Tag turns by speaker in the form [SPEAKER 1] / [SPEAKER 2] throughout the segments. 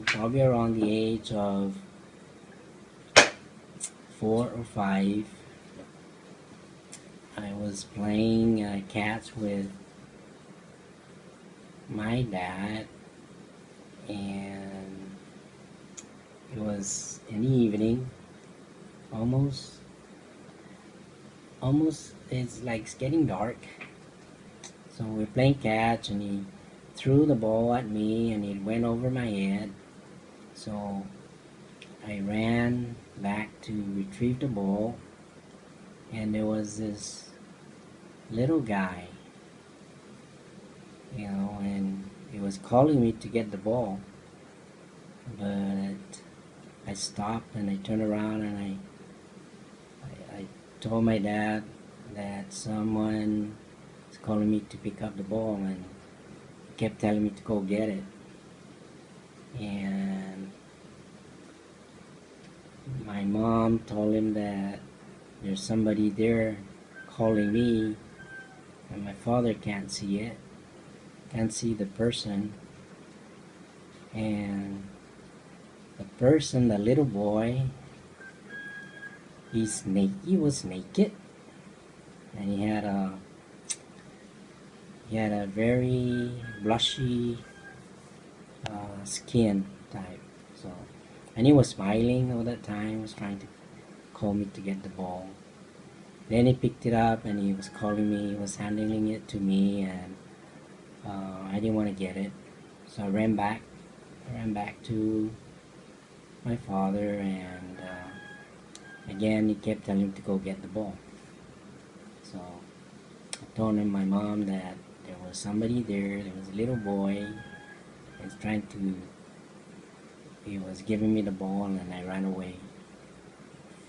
[SPEAKER 1] probably around the age of 4 or 5, I was playing catch with my dad, and it was in the evening, almost it's like it's getting dark. So we're playing catch, and he threw the ball at me, and it went over my head. So I ran back to retrieve the ball, and there was this little guy, and he was calling me to get the ball, but I stopped and I turned around, and I told my dad that someone was calling me to pick up the ball, and he kept telling me to go get it. And my mom told him that there's somebody there calling me, and my father can't see it, can't see the person. And the person, the little boy, he was naked, and he had a very blushy skin type. So, and he was smiling all that time. He was trying to call me to get the ball. Then he picked it up, and he was calling me. He was handing it to me, and I didn't want to get it, so I ran back to my father, and again he kept telling him to go get the ball. So I told him, my mom, that there was somebody there. There was a little boy. He was giving me the ball, and I ran away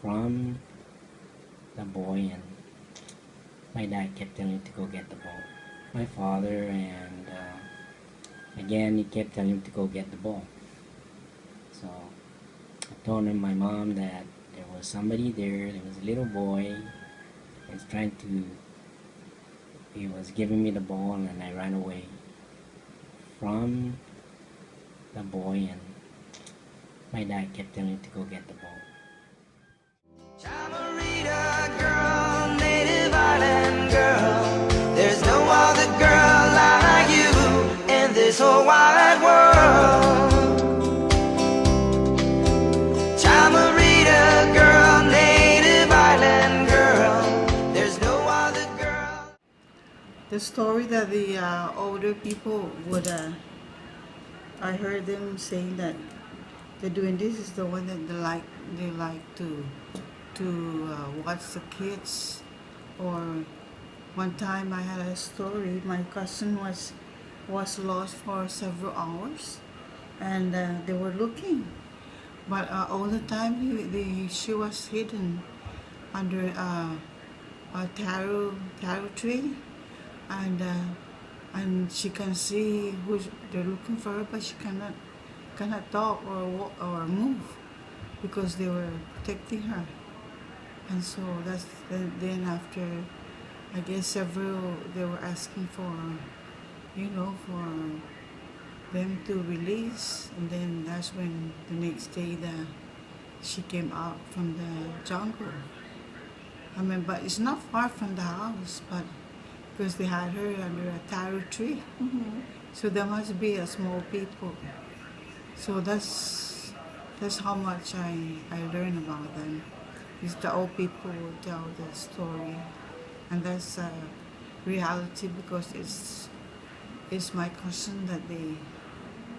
[SPEAKER 1] from the boy, and my dad kept telling me to go get the ball. My father, and again he kept telling him to go get the ball. So I told him, my mom, that there was somebody there. There was a little boy. He was giving me the ball, and I ran away from the boy, and my dad kept telling me to go get the ball.
[SPEAKER 2] Girl, native island girl, there's no other girl like you in this whole wide world. Chamarita girl, native island girl, there's no other girl.
[SPEAKER 3] The story that the older people would, I heard them saying that the Duendes is the one that they like to watch the kids. Or one time I had a story, my cousin was lost for several hours, and they were looking, but all the time she was hidden under a taro tree, and she can see who they're looking for her, but she cannot talk or move because they were protecting her. And so then after, I guess several, they were asking for them to release, and then that's when the next day she came out from the jungle. I mean, but it's not far from the house, but because they had her under a taro tree.
[SPEAKER 4] Mm-hmm.
[SPEAKER 3] So there must be a small people. So that's how much I learned about them. Is the old people will tell the story, and that's reality, because it's my cousin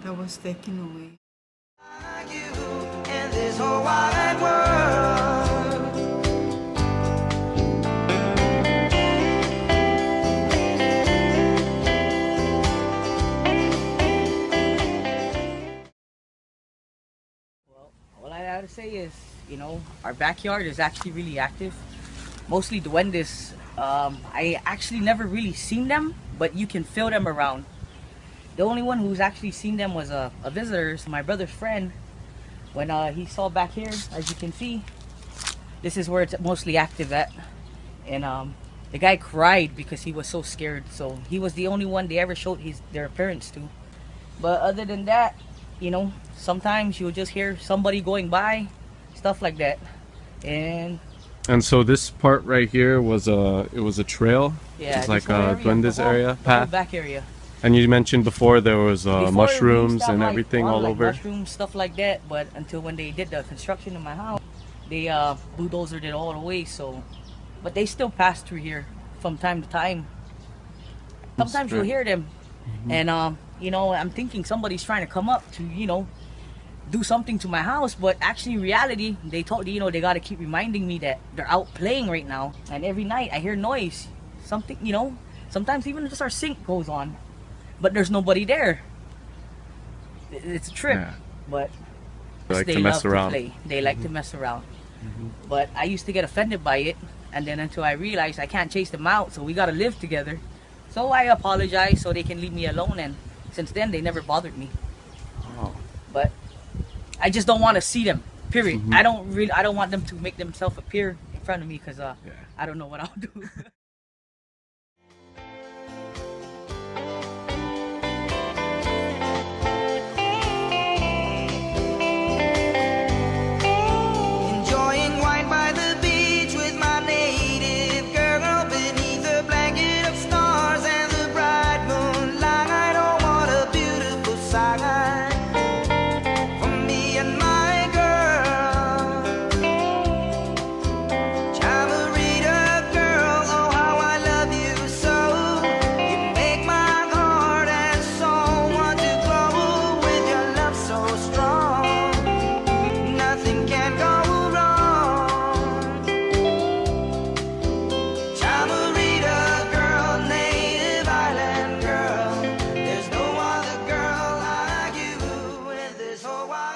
[SPEAKER 3] that was taken away.
[SPEAKER 2] Like you in this whole wide world.
[SPEAKER 4] Well, all I gotta say is, our backyard is actually really active. Mostly duendes. I actually never really seen them, but you can feel them around. The only one who's actually seen them was a visitor, so my brother's friend. When he saw back here, as you can see, this is where it's mostly active at. And the guy cried because he was so scared. So he was the only one they ever showed their appearance to. But other than that, you know, sometimes you'll just hear somebody going by, stuff like that. And
[SPEAKER 5] so this part right here was a trail.
[SPEAKER 4] yeah,
[SPEAKER 5] It's like
[SPEAKER 4] this whole
[SPEAKER 5] a Duendes
[SPEAKER 4] the whole-
[SPEAKER 5] area
[SPEAKER 4] the whole
[SPEAKER 5] path.
[SPEAKER 4] back area.
[SPEAKER 5] And you mentioned before there was
[SPEAKER 4] Before, we used
[SPEAKER 5] mushrooms
[SPEAKER 4] to have,
[SPEAKER 5] and
[SPEAKER 4] like,
[SPEAKER 5] everything
[SPEAKER 4] a lot of,
[SPEAKER 5] all
[SPEAKER 4] like,
[SPEAKER 5] over.
[SPEAKER 4] mushrooms, stuff like that. But until when they did the construction in my house, they bulldozed it all away. So, but they still pass through here from time to time. Sometimes you'll
[SPEAKER 5] great.
[SPEAKER 4] hear them, and you know, I'm thinking somebody's trying to come up to, you know, do something to my house. But actually, in reality, they told, you know, they got to keep reminding me that they're out playing right now. And every night I hear noise, something, you know. Sometimes even just our sink goes on, but there's nobody there. It's a trip.
[SPEAKER 5] Yeah.
[SPEAKER 4] But
[SPEAKER 5] They like
[SPEAKER 4] they
[SPEAKER 5] to mess
[SPEAKER 4] love
[SPEAKER 5] around.
[SPEAKER 4] to play. They like to mess around. But I used to get offended by it, and then until I realized I can't chase them out, so we gotta live together. So I apologized so they can leave me alone, and since then they never bothered me.
[SPEAKER 5] Oh.
[SPEAKER 4] But I just don't want to see them. Period. I don't want them to make themselves appear in front of me, because I don't know what I'll do.
[SPEAKER 2] Enjoying wine by the beach with my native girl beneath a blanket of stars and the bright moonlight. Oh, what a beautiful sight for me and my girl. Chamarita girl, oh how I love you so. You make my heart and soul want to glow with your love so strong. Nothing can go wrong. Chamarita girl, native island girl. There's no other girl like you in this whole wide